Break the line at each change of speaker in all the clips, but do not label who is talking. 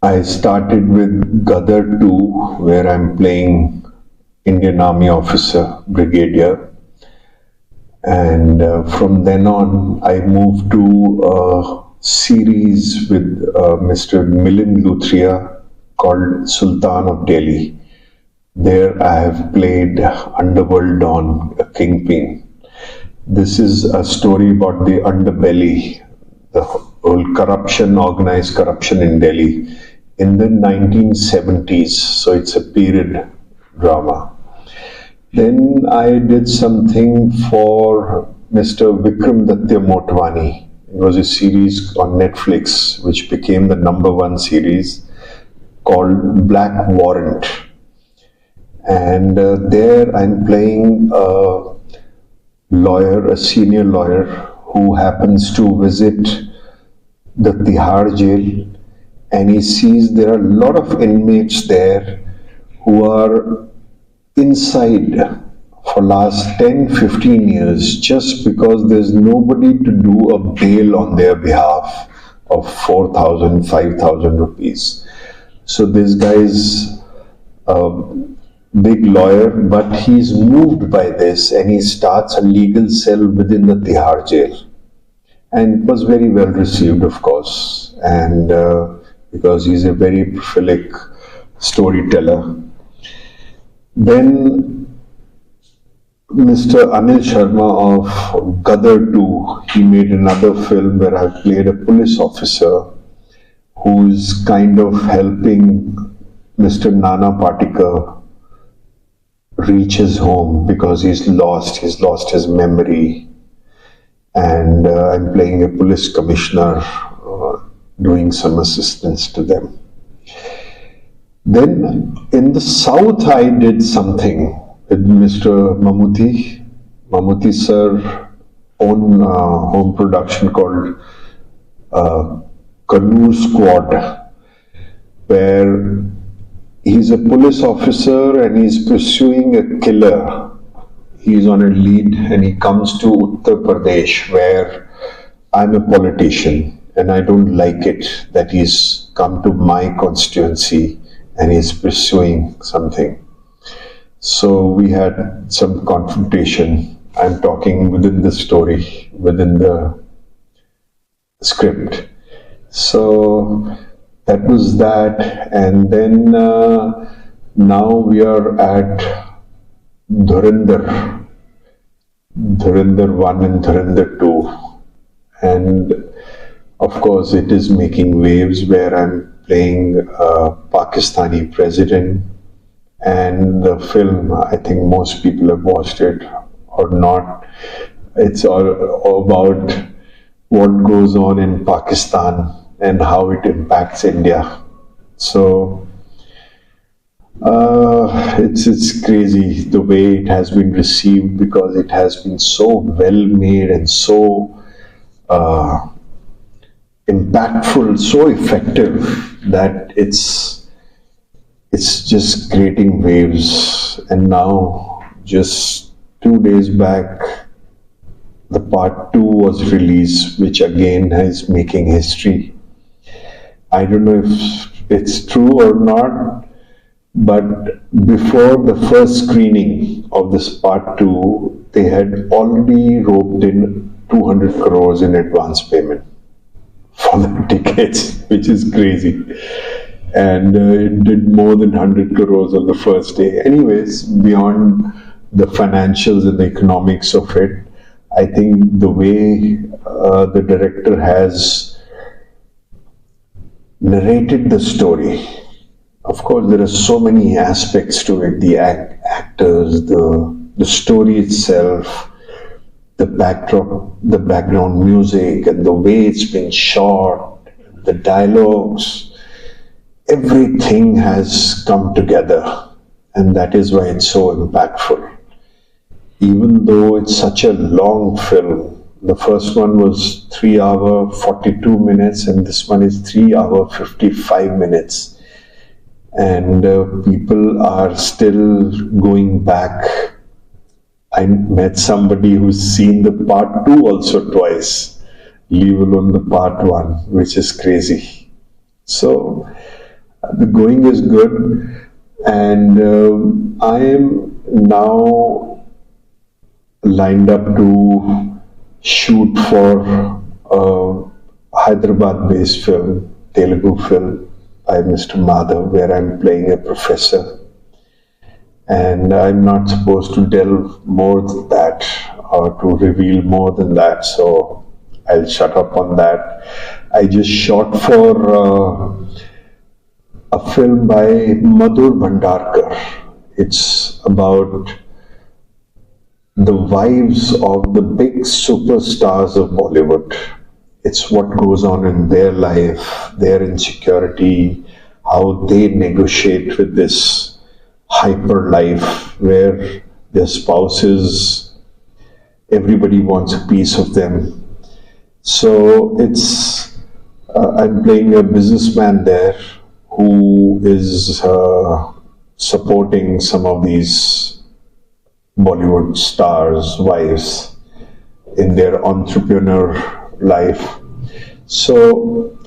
I started with Gadar-2, where I'm playing Indian Army officer, Brigadier. And from then on, I moved to a series with Mr. Milind Luthria called Sultan of Delhi. There I have played Underworld Don, a kingpin. This is a story about the underbelly, the whole corruption, organized corruption in Delhi in the 1970s. So it's a period drama. Then I did something for Mr. Vikram Datya Motwani. It was a series on Netflix which became the #1 series called Black Warrant. And there I'm playing a lawyer, a senior lawyer who happens to visit the Tihar jail, and he sees there are a lot of inmates there who are inside for last 10-15 years just because there's nobody to do a bail on their behalf of 4,000, 5,000 rupees. So this guy's a big lawyer, but he's moved by this and he starts a legal cell within the Tihar jail. And it was very well received, of course, and because he's a very prolific storyteller. Then Mr. Anil Sharma of Gadar-2, he made another film where I played a police officer who's kind of helping Mr. Nana Patekar reach his home because he's lost his memory. And I'm playing a police commissioner, doing some assistance to them. Then in the south I did something with Mr. Mammootty sir own home production called Kannur Squad, where he's a police officer and he's pursuing a killer. He's on a lead and he comes to Uttar Pradesh, where I'm a politician and I don't like it that he's come to my constituency and he's pursuing something. So we had some confrontation. I'm talking within the story, within the script. So that was that. And then now we are at Dhurrender 1 and Dhurrender 2. And of course it is making waves where I'm playing a Pakistani president, and the film, I think most people have watched it or not. It's all about what goes on in Pakistan and how it impacts India. So it's crazy the way it has been received because it has been so well made and so impactful, so effective that it's just creating waves. And now, just 2 days back, the part 2 was released, which again is making history. I don't know if it's true or not, but before the first screening of this part 2, they had already roped in 200 crores in advance payment for the tickets, which is crazy. And it did more than 100 crores on the first day. Anyways, beyond the financials and the economics of it, I think the way the director has narrated the story, of course there are so many aspects to it, the actors, the story itself, the backdrop, the background music, and the way it's been shot, the dialogues, everything has come together, and that is why it's so impactful. Even though it's such a long film, the first one was 3 hours 42 minutes and this one is 3 hours 55 minutes. And people are still going back. I met somebody who's seen the part 2 also twice, leave alone the part 1, which is crazy. So The going is good, and I am now lined up to shoot for a Hyderabad-based film, Telugu film by Mr. Madhav, where I'm playing a professor. And I'm not supposed to delve more than that or to reveal more than that, so I'll shut up on that. I just shot for a film by Madhur Bhandarkar. It's about the wives of the big superstars of Bollywood. It's what goes on in their life, their insecurity, how they negotiate with this hyper life where their spouses, everybody wants a piece of them. So I'm playing a businessman there who is supporting some of these Bollywood stars' wives in their entrepreneur life. So,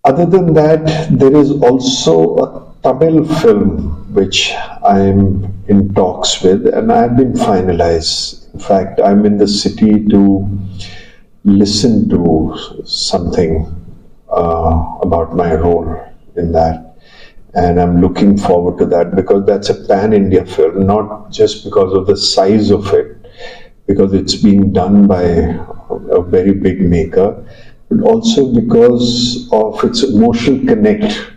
other than that, there is also a Tamil film which I'm in talks with, and I've been finalized. In fact, I'm in the city to listen to something about my role in that. And I'm looking forward to that because that's a pan-India film, not just because of the size of it, because it's being done by a very big maker, but also because of its emotional connect.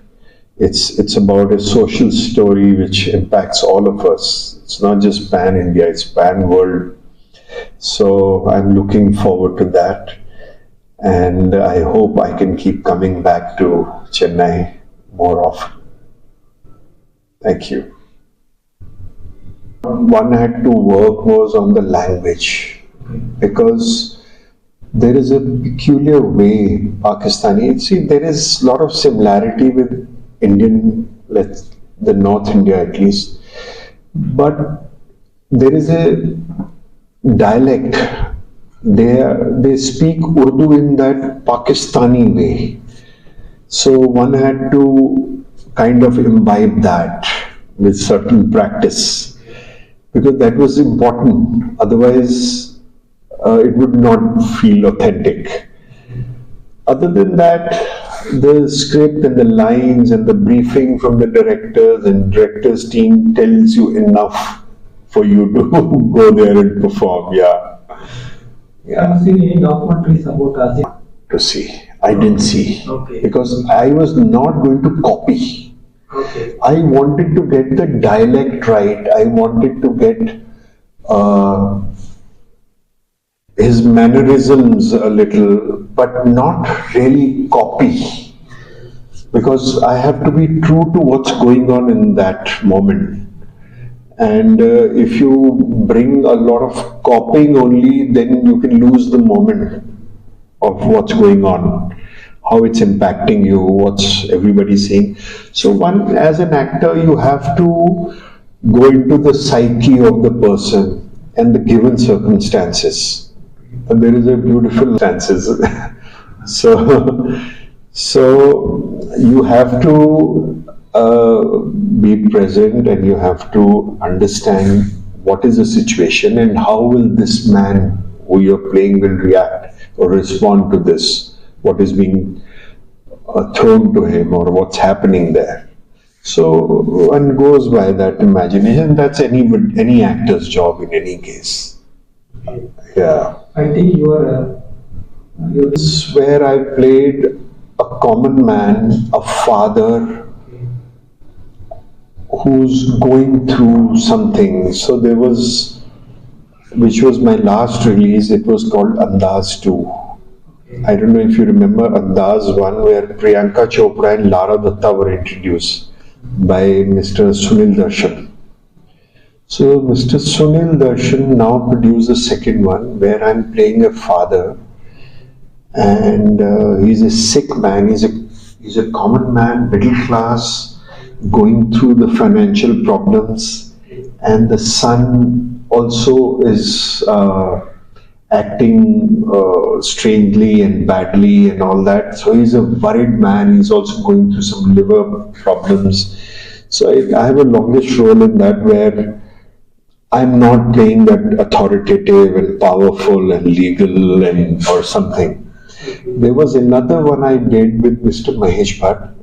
It's about a social story which impacts all of us. It's not just pan-India, it's pan-world. So I'm looking forward to that. And I hope I can keep coming back to Chennai more often. Thank you. One had to work was on the language, because there is a peculiar way Pakistani, see, there is a lot of similarity with Indian, the North India at least, but there is a dialect. They speak Urdu in that Pakistani way. So one had to kind of imbibe that with certain practice, because that was important. Otherwise, it would not feel authentic. Other than that, the script and the lines and the briefing from the directors and director's team tells you enough for you to go there and perform. Yeah.
Have you seen any documentaries about Asia?
To see. I didn't see.
Okay.
Because I was not going to copy.
Okay.
I wanted to get the dialect right. I wanted to get his mannerisms a little, but not really copy. Because I have to be true to what's going on in that moment. And if you bring a lot of copying only, then you can lose the moment of what's going on, how it's impacting you, what's everybody saying. So one, as an actor, you have to go into the psyche of the person and the given circumstances. And there is a beautiful circumstances. So you have to be present, and you have to understand what is the situation and how will this man who you're playing will react or respond to this, what is being thrown to him or what's happening there. So one goes by that imagination. That's any actor's job in any case. Yeah.
I think your
This is where I played a common man, a father who's going through something. So there was, which was my last release, it was called Andaz 2. I don't know if you remember Andaz 1, where Priyanka Chopra and Lara Datta were introduced by Mr. Sunil Darshan. So Mr. Sunil Darshan now produced the second one, where I'm playing a father, and he's a sick man. He's a common man, middle class, going through the financial problems, and the son also is acting strangely and badly and all that. So he's a worried man. He's also going through some liver problems. So I have a longish role in that where I'm not playing that authoritative and powerful and legal and or something. There was another one I did with Mr. Mahesh Bhatt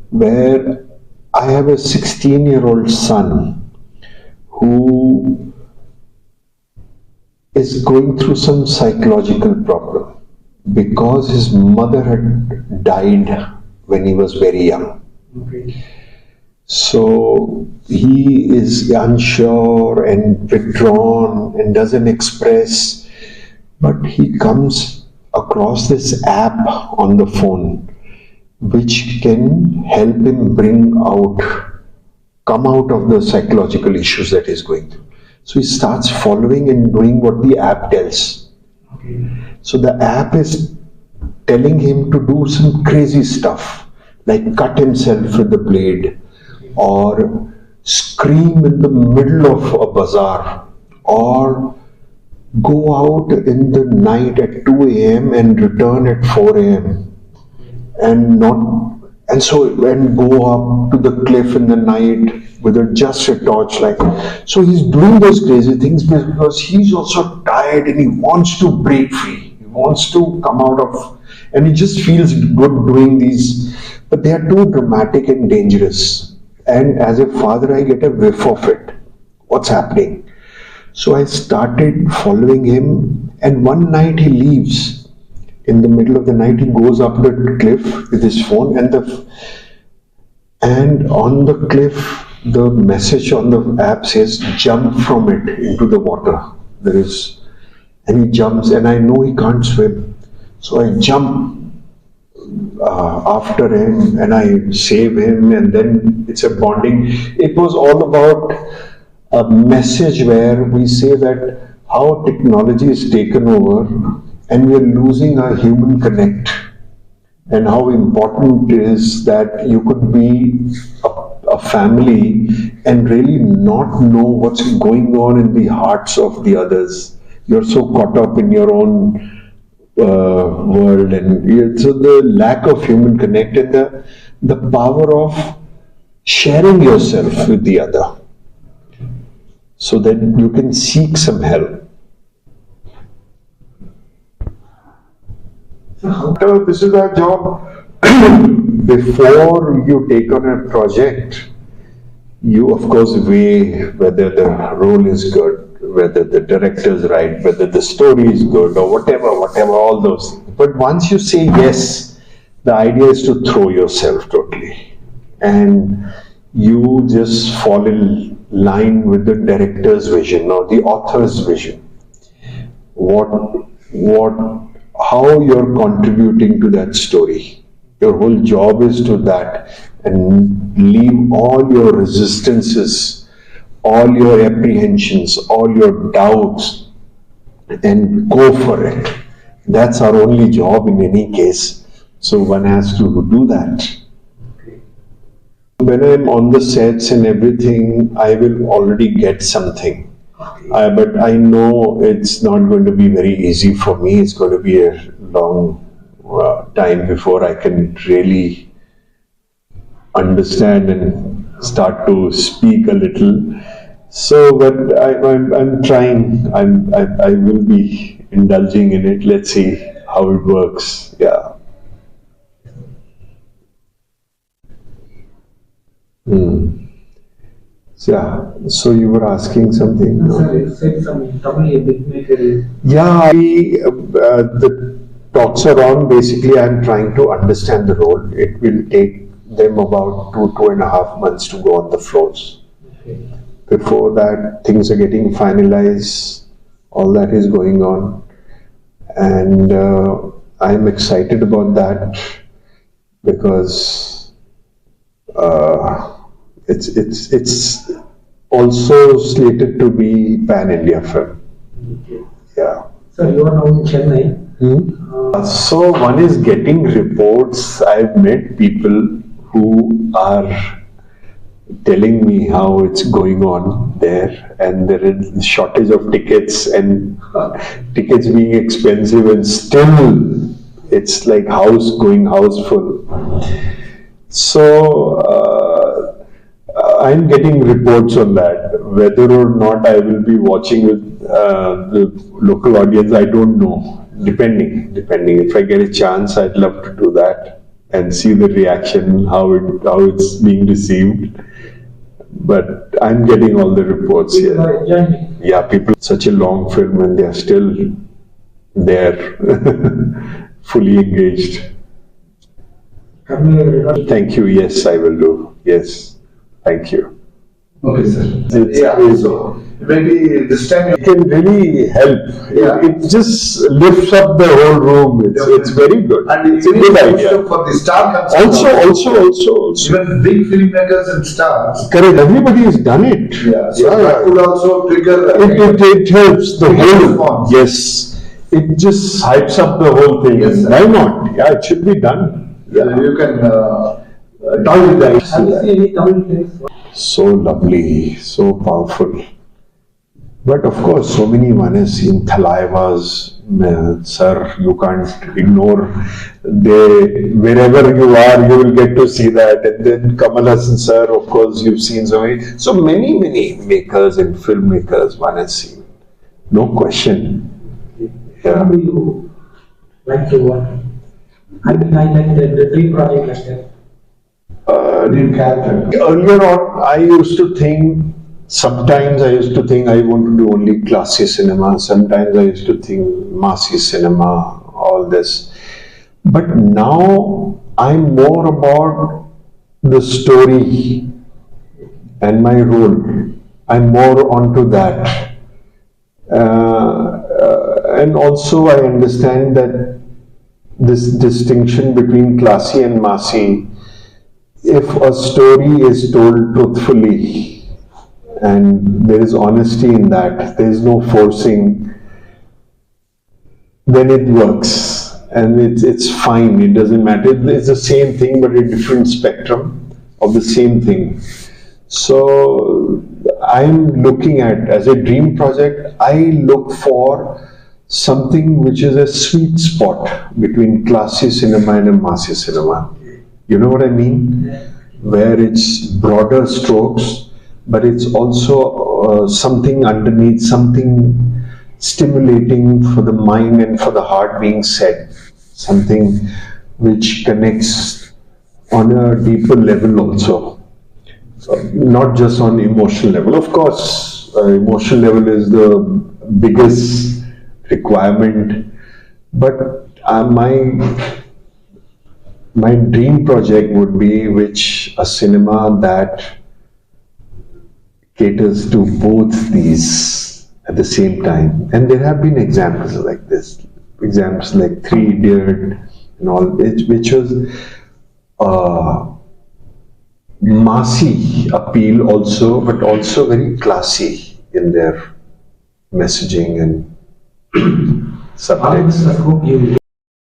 where I have a 16-year-old son who is going through some psychological problem because his mother had died when he was very young.
Okay.
So he is unsure and withdrawn and doesn't express, but he comes across this app on the phone which can help him come out of the psychological issues that he's going through. So he starts following and doing what the app tells.
Okay.
So the app is telling him to do some crazy stuff, like cut himself with the blade, or scream in the middle of a bazaar, or go out in the night at 2 a.m. and return at 4 a.m. and go up to the cliff in the night with just a torchlight. So he's doing those crazy things because he's also tired and he wants to break free. He wants to come out of, and he just feels good doing these, but they are too dramatic and dangerous. And as a father, I get a whiff of it. What's happening? So I started following him, and one night he leaves. In the middle of the night, he goes up the cliff with his phone, and on the cliff, the message on the app says, "Jump from it into the water." And he jumps, and I know he can't swim, so I jump after him and I save him, and then it's a bonding. It was all about a message where we say that how technology is taken over and we are losing our human connect, and how important it is that you could be a family and really not know what's going on in the hearts of the others. You're so caught up in your own world, and so the lack of human connect and the power of sharing yourself with the other so that you can seek some help. So this is our job. Before you take on a project, you of course weigh whether the role is good, whether the director is right, whether the story is good, or whatever, all those things. But once you say yes, the idea is to throw yourself totally, and you just fall in line with the director's vision or the author's vision. How you're contributing to that story. Your whole job is to that, and leave all your resistances, all your apprehensions, all your doubts, and go for it. That's our only job in any case. So one has to do that. When I'm on the sets and everything, I will already get something. But I know it's not going to be very easy for me. It's going to be a long time before I can really understand and start to speak a little. So, but I'm trying. I will be indulging in it. Let's see how it works. Yeah. So you were asking something?
No, sir, you said some Tamil big maker.
Yeah, the talks are on. Basically, I'm trying to understand the role. It will take them about 2.5 months to go on the floors.
Okay.
Before that, things are getting finalized. All that is going on, and I'm excited about that because it's also slated to be pan-India film.
Okay.
Yeah.
Sir, you are now in Chennai.
So one is getting reports. I've met people who are telling me how it's going on there, and there is shortage of tickets and tickets being expensive, and still it's like house full. So I'm getting reports on that. Whether or not I will be watching with the local audience, I don't know. Depending. If I get a chance, I'd love to do that and see the reaction, how it's being received. But I'm getting all the reports here. Yeah, people, such a long film and they are still there, fully engaged. Thank you. Yes, I will do. Yes, thank you.
Okay, sir. So maybe this time
it can really help.
Yeah.
It just lifts up the whole room. It's very good.
And
it's a good idea.
For the star
Also.
Even big filmmakers and stars.
Correct. Everybody has done it.
Yeah. So that could also trigger.
It helps the whole
response.
Yes. It just hypes up the whole thing.
Yes, sir.
Why not? Yeah, it should be done.
Yeah. You can
talk with that.
Have you seen any Tamil films?
So lovely, so powerful. But of course, so many one has seen Thalaivas, sir, you can't ignore. Wherever you are, you will get to see that. And then Kamal Hassan, sir, of course, you've seen so many makers and filmmakers one has seen. No question. Yeah.
How do you like to work? I like the dream project like that.
dream character.
Earlier on, I used to think I want to do only classy cinema. Sometimes I used to think massy cinema, all this. But now I'm more about the story and my role. I'm more onto that. And also I understand that this distinction between classy and massy, if a story is told truthfully and there is honesty in that, there is no forcing, then it works and it's fine. It doesn't matter. It's the same thing but a different spectrum of the same thing. So I'm looking at, as a dream project, I look for something which is a sweet spot between classy cinema and a massy cinema. You know what I mean? Where it's broader strokes, but it's also something underneath, something stimulating for the mind and for the heart being said. Something which connects on a deeper level also. Not just on emotional level. Of course, emotional level is the biggest requirement, but my dream project would be a cinema that caters to both these at the same time. And there have been examples like this, examples like Three Idiots and all, which was massy appeal also, but also very classy in their messaging and subtext.